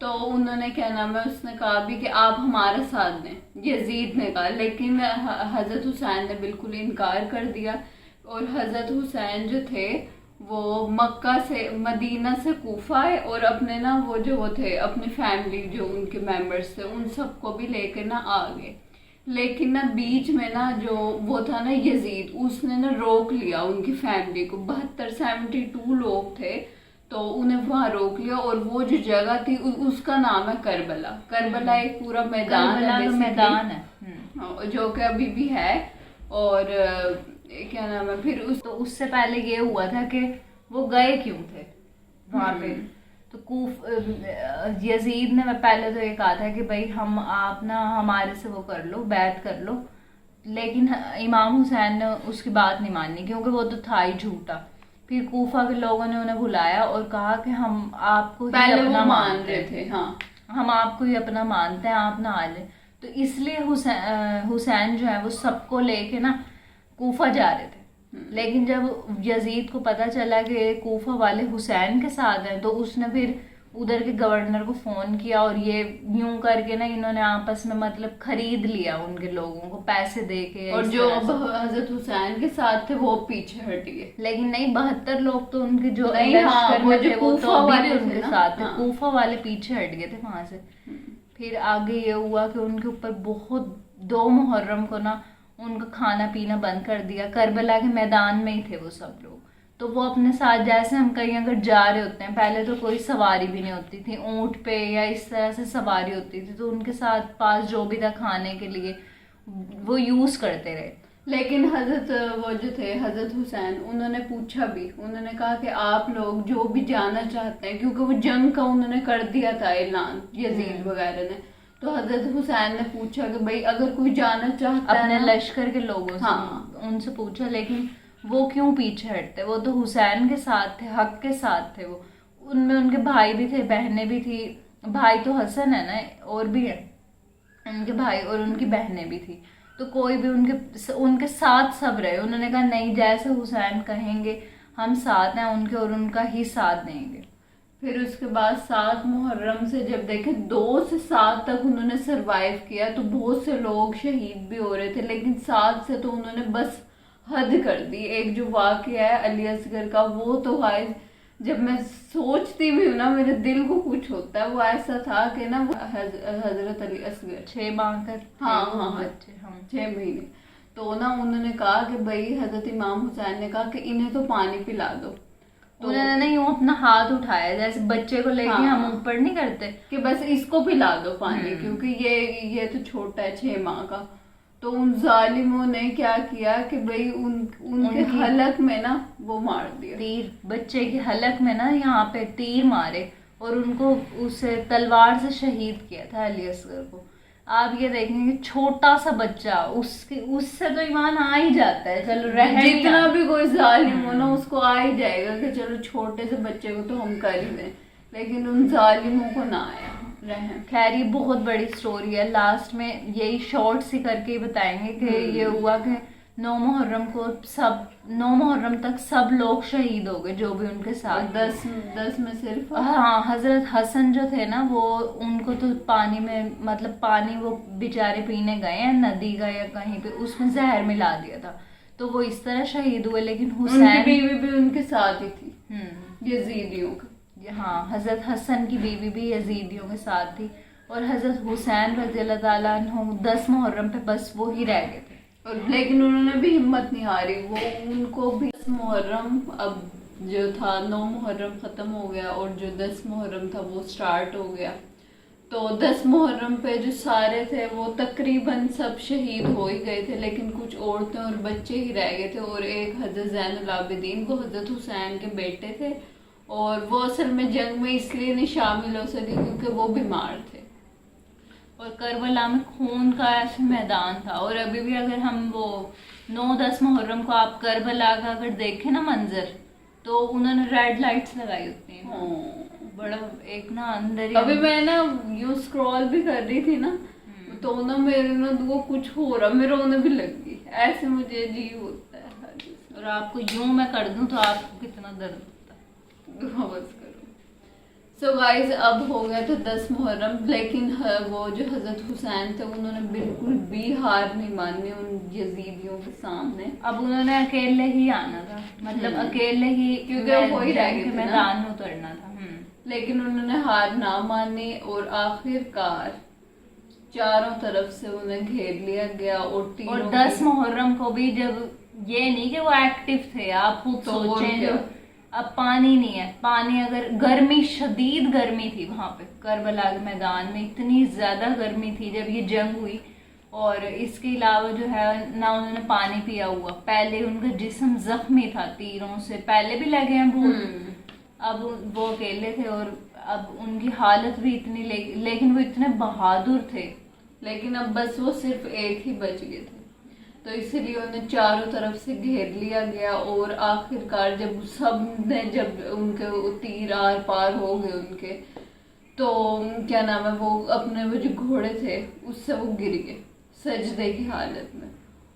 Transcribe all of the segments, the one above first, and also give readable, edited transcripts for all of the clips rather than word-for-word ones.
تو انہوں نے کیا نام ہے اس نے کہا بھی کہ آپ ہمارا ساتھ دیں، یزید نے کہا، لیکن حضرت حسین نے بالکل انکار کر دیا. اور حضرت حسین جو تھے وہ مکہ سے مدینہ سے کوفہ آئے اور اپنے نا وہ تھے اپنی فیملی جو ان کے ممبرس تھے ان سب کو بھی لے کے نا آ گئے. لیکن نا بیچ میں نا جو وہ تھا نا یزید، اس نے نا روک لیا ان کی فیملی کو. 72 لوگ تھے تو انہیں وہاں روک لیا. اور وہ جو جگہ تھی اس کا نام ہے کربلا. کربلا ایک پورا میدان ہے جو کہ ابھی بھی ہے. اور کیا نام ہے پھر اس سے پہلے یہ ہوا تھا کہ وہ گئے کیوں تھے وہاں پہ. تو یزید نے پہلے تو یہ کہا تھا کہ بھائی آپ نا ہمارے سے وہ کر لو، بیعت کر لو. لیکن امام حسین نے اس کی بات نہیں مانی کیونکہ وہ تو تھا ہی جھوٹا. پھر کوفہ کے لوگوں نے انہیں بلایا اور کہا کہ ہم آپ کو پہلے اپنا وہ مان رہے تھے، ہاں ہم آپ کو ہی اپنا مانتے ہیں، آپ نہ آ جائیں. تو اس لیے حسین جو ہے وہ سب کو لے کے نا کوفہ جا رہے تھے. لیکن جب یزید کو پتہ چلا کہ کوفہ والے حسین کے ساتھ ہیں تو اس نے پھر ادھر کے گورنر کو فون کیا اور یہ یوں کر کے نا انہوں نے آپس میں مطلب خرید لیا ان کے لوگوں کو پیسے دے کے. اور جو حضرت حسین کے ساتھ تھے وہ پیچھے ہٹ گئے. لیکن نہیں 72 لوگ تو ان کے جو نہیں، لشکر میں تھے وہ تو ابھی بھی ان کے نا، ساتھ تھے. ہاں. کوفہ والے پیچھے ہٹ گئے تھے وہاں سے. پھر آگے یہ ہوا کہ ان کے اوپر بہت 2 محرم کو نا ان کا کھانا پینا بند کر دیا. کربلا کے میدان میں ہی تھے وہ سب لوگ. تو وہ اپنے ساتھ جیسے ہم کہیں اگر جا رہے ہوتے ہیں، پہلے تو کوئی سواری بھی نہیں ہوتی تھی، اونٹ پہ یا اس طرح سے سواری ہوتی تھی، تو ان کے ساتھ پاس جو بھی تھا کھانے کے لیے وہ یوز کرتے رہے. لیکن وہ جو تھے حضرت حسین انہوں نے پوچھا بھی، انہوں نے کہا کہ آپ لوگ جو بھی جانا چاہتے ہیں، کیونکہ وہ جنگ کا انہوں نے کر دیا تھا اعلان یزید وغیرہ نے. تو حضرت حسین نے پوچھا کہ بھائی اگر کوئی جانا چاہتا ہے اپنے لشکر کے لوگوں سے ان سے پوچھا. لیکن وہ کیوں پیچھے ہٹتے؟ وہ تو حسین کے ساتھ تھے، حق کے ساتھ تھے. وہ ان میں ان کے بھائی بھی تھے، بہنیں بھی تھی. بھائی تو حسن ہے نا، اور بھی ہے ان کے بھائی اور ان کی بہنیں بھی تھی. تو کوئی بھی ان کے ساتھ سب رہے. انہوں نے کہا نہیں، جیسے حسین کہیں گے ہم ساتھ ہیں ان کے اور ان کا ہی ساتھ دیں گے. پھر اس کے بعد 7 محرم سے جب دیکھیں 2 سے 7 تک انہوں نے سروائیو کیا تو بہت سے لوگ شہید بھی ہو رہے تھے. لیکن 7 سے تو انہوں نے بس حد کر دی. ایک جو واقعہ ہے علی اصغر کا، وہ تو غائب جب میں سوچتی بھی ہوں نا میرے دل کو کچھ ہوتا ہے. وہ ایسا تھا کہ نا حضرت علی اصغر 6 ماہ کا، ہاں 6 مہینے. تو نا انہوں نے کہا کہ بھائی حضرت امام حسین نے کہا کہ انہیں تو پانی پلا دو. تو انہوں نے یوں اپنا ہاتھ اٹھایا جیسے بچے کو لے کے ہم اوپر نہیں کرتے کہ بس اس کو پلا دو پانی، کیونکہ یہ تو چھوٹا ہے 6 ماہ کا. تو ان ظالموں نے کیا کیا کہ بھائی ان کے حلق میں نا وہ مار دیا تیر. بچے کے حلق میں نا یہاں پہ تیر مارے اور ان کو اسے تلوار سے شہید کیا تھا علی اصغر کو. آپ یہ دیکھیں گے چھوٹا سا بچہ، اس سے تو ایمان آ ہی جاتا ہے. چلو جتنا بھی کوئی ظالم ہو نا اس کو آ ہی جائے گا کہ چلو چھوٹے سے بچے کو تو ہم کر ہی دیں. لیکن ان ظالموں کو نہ آیا رحم. خیر یہ بہت بڑی سٹوری ہے. لاسٹ میں یہی شارٹ سی کر کے بتائیں گے کہ یہ ہوا کہ 9 محرم کو 9 محرم تک سب لوگ شہید ہو گئے جو بھی ان کے ساتھ. 10 میں صرف ہاں حضرت حسن جو تھے نا وہ ان کو تو پانی میں مطلب پانی وہ بیچارے پینے گئے ہیں ندی کا یا کہیں پہ، اس میں زہر ملا دیا تھا تو وہ اس طرح شہید ہوئے. لیکن حسین ان کی بیوی بھی ان کے ساتھ ہی تھی یزیدیوں کا. ہاں حضرت حسن کی بیوی بھی یزیدیوں کے ساتھ تھی. اور حضرت حسین رضی اللہ تعالیٰ عنہ 10 محرم پہ بس وہ ہی رہ گئے تھے. لیکن انہوں نے بھی ہمت نہیں ہاری. وہ ان کو بھی 10 محرم اب جو تھا 9 محرم ختم ہو گیا اور جو 10 محرم تھا وہ سٹارٹ ہو گیا. تو 10 محرم پہ جو سارے تھے وہ تقریباً سب شہید ہو ہی گئے تھے. لیکن کچھ عورتیں اور بچے ہی رہ گئے تھے. اور ایک حضرت زین العابدین کو حضرت حسین کے بیٹے تھے اور وہ اصل میں جنگ میں اس لیے نہیں شامل ہو سکے کیونکہ وہ بیمار تھے. اور کربلا میں خون کا ایسا میدان تھا. اور ابھی بھی اگر ہم وہ 9-10 محرم کو آپ کربلا کا اگر دیکھیں نا منظر تو انہوں نے ریڈ لائٹس لگائی ہوتی ہیں بڑا ایک نا اندر. ابھی میں نا یوں اسکرول بھی کر رہی تھی نا تو نا میرے نا وہ کچھ ہو رہا، میرے رونے بھی لگ گئی. ایسے مجھے عجیب ہوتا ہے. اور آپ کو یوں میں کر دوں تو آپ کو کتنا درد ہوتا ہے. بس کرو. سو گائز اب ہو گیا تھا 10 محرم، لیکن وہ جو حضرت حسین تھے انہوں نے بالکل بھی ہار نہیں مانی ان یزیدیوں کے سامنے. اب انہوں نے اکیلے ہی آنا تھا، مطلب اکیلے ہی، کیونکہ وہی رہ گئے تھے نا، میدان میں اترنا تھا. لیکن انہوں نے ہار نہ مانی اور آخر کار چاروں طرف سے انہیں گھیر لیا گیا. اور 10 محرم کو بھی جب یہ نہیں کہ وہ ایکٹیو تھے، آپ خود سوچیں جو اب پانی نہیں ہے، پانی اگر گرمی، شدید گرمی تھی وہاں پہ کربلا کے میدان میں، اتنی زیادہ گرمی تھی جب یہ جنگ ہوئی. اور اس کے علاوہ جو ہے نہ انہوں نے پانی پیا ہوا، پہلے ان کا جسم زخمی تھا تیروں سے، پہلے بھی لگے ہیں بہت. اب وہ اکیلے تھے اور اب ان کی حالت بھی اتنی، لیکن وہ اتنے بہادر تھے. لیکن اب بس وہ صرف ایک ہی بچ گئے تھے، تو اسی لیے انہیں چاروں طرف سے گھیر لیا گیا. اور آخر کار جب سب نے، جب ان کے تیر آر پار ہو گئے ان کے، تو کیا نام ہے، وہ اپنے وہ جو گھوڑے تھے اس سے وہ گر گئے سجدے کی حالت میں.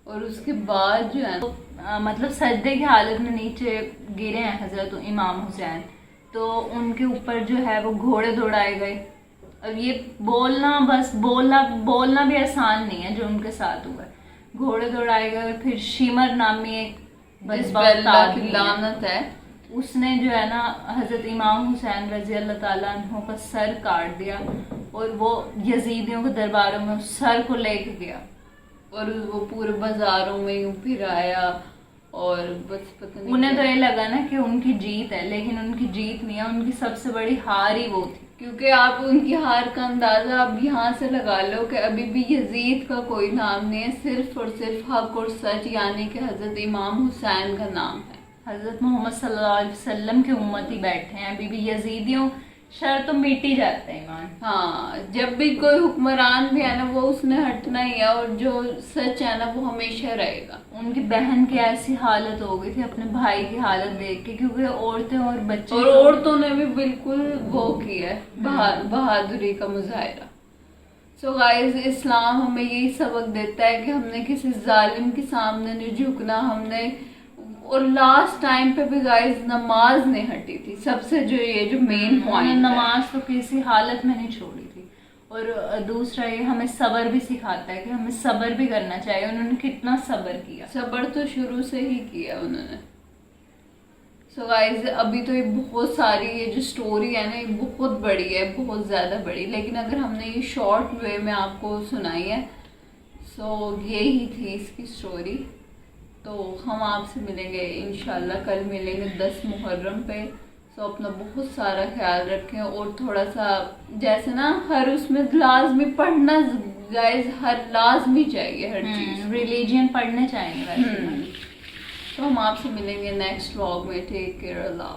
اور اس کے بعد جو ہے مطلب سجدے کی حالت میں نیچے گرے ہیں حضرت امام حسین، تو ان کے اوپر جو ہے وہ گھوڑے دوڑائے گئے. اب یہ بولنا، بس بولنا بھی آسان نہیں ہے جو ان کے ساتھ ہوا ہے. گھوڑے دوڑائے گئے. اور پھر شیمر نامی ایک اللہ کی لعنت ہے، اس نے جو ہے نا حضرت امام حسین رضی اللہ تعالیٰ عنہ کا سر کاٹ دیا، اور وہ یزیدیوں کے درباروں میں اس سر کو لے کے گیا، اور وہ پورے بازاروں میں یوں پھر آیا. اور بس پتہ نہیں، انہیں تو یہ لگا نا کہ ان کی جیت ہے، لیکن ان کی جیت نہیں ہے، ان کی سب سے بڑی ہار ہی وہ تھی. کیونکہ آپ ان کی ہار کا اندازہ اب یہاں سے لگا لو کہ ابھی بھی یزید کا کوئی نام نہیں ہے، صرف اور صرف حق اور سچ، یعنی کہ حضرت امام حسین کا نام ہے. حضرت محمد صلی اللہ علیہ وسلم کے امتی بیٹھے ہیں. ابھی بھی یزیدیوں شر تو مٹ ہی جاتا ہے ایمان. ہاں، جب بھی کوئی حکمران بھی ہے نا وہ اس نے ہٹنا ہی ہے، اور جو سچ ہے نا وہ ہمیشہ رہے گا. ان کی بہن کی ایسی حالت ہو گئی تھی اپنے بھائی کی حالت دیکھ کے، کیونکہ عورتیں اور بچے، اور عورتوں نے بھی بالکل وہ کیا ہے بہادری کا مظاہرہ. سو گائز اسلام ہمیں یہی سبق دیتا ہے کہ ہم نے کسی ظالم کے سامنے نہیں جھکنا. ہم نے، اور لاسٹ ٹائم پہ بھی گائز نماز نہیں ہٹی تھی، سب سے جو یہ جو مین پوائنٹ، نماز تو کسی حالت میں نہیں چھوڑی تھی. اور دوسرا یہ ہمیں صبر بھی سکھاتا ہے کہ ہمیں صبر بھی کرنا چاہیے. انہوں نے کتنا صبر کیا، صبر تو شروع سے ہی کیا انہوں نے. سو گائز ابھی تو یہ بہت ساری، یہ جو سٹوری ہے نا یہ بہت بڑی ہے، بہت زیادہ بڑی، لیکن اگر ہم نے یہ شارٹ وے میں آپ کو سنائی ہے، سو یہی تھی اس کی سٹوری. تو ہم آپ سے ملیں گے انشاءاللہ، کل ملیں گے 10 محرم پہ. سو اپنا بہت سارا خیال رکھیں، اور تھوڑا سا جیسے نا ہر اس میں لازمی پڑھنا گائز، ہر لازمی چاہیے ہر چیز، ریلیجین پڑھنے چاہیے ویسے. تو ہم آپ سے ملیں گے نیکسٹ ولاگ میں. ٹیک کیئر، اللہ.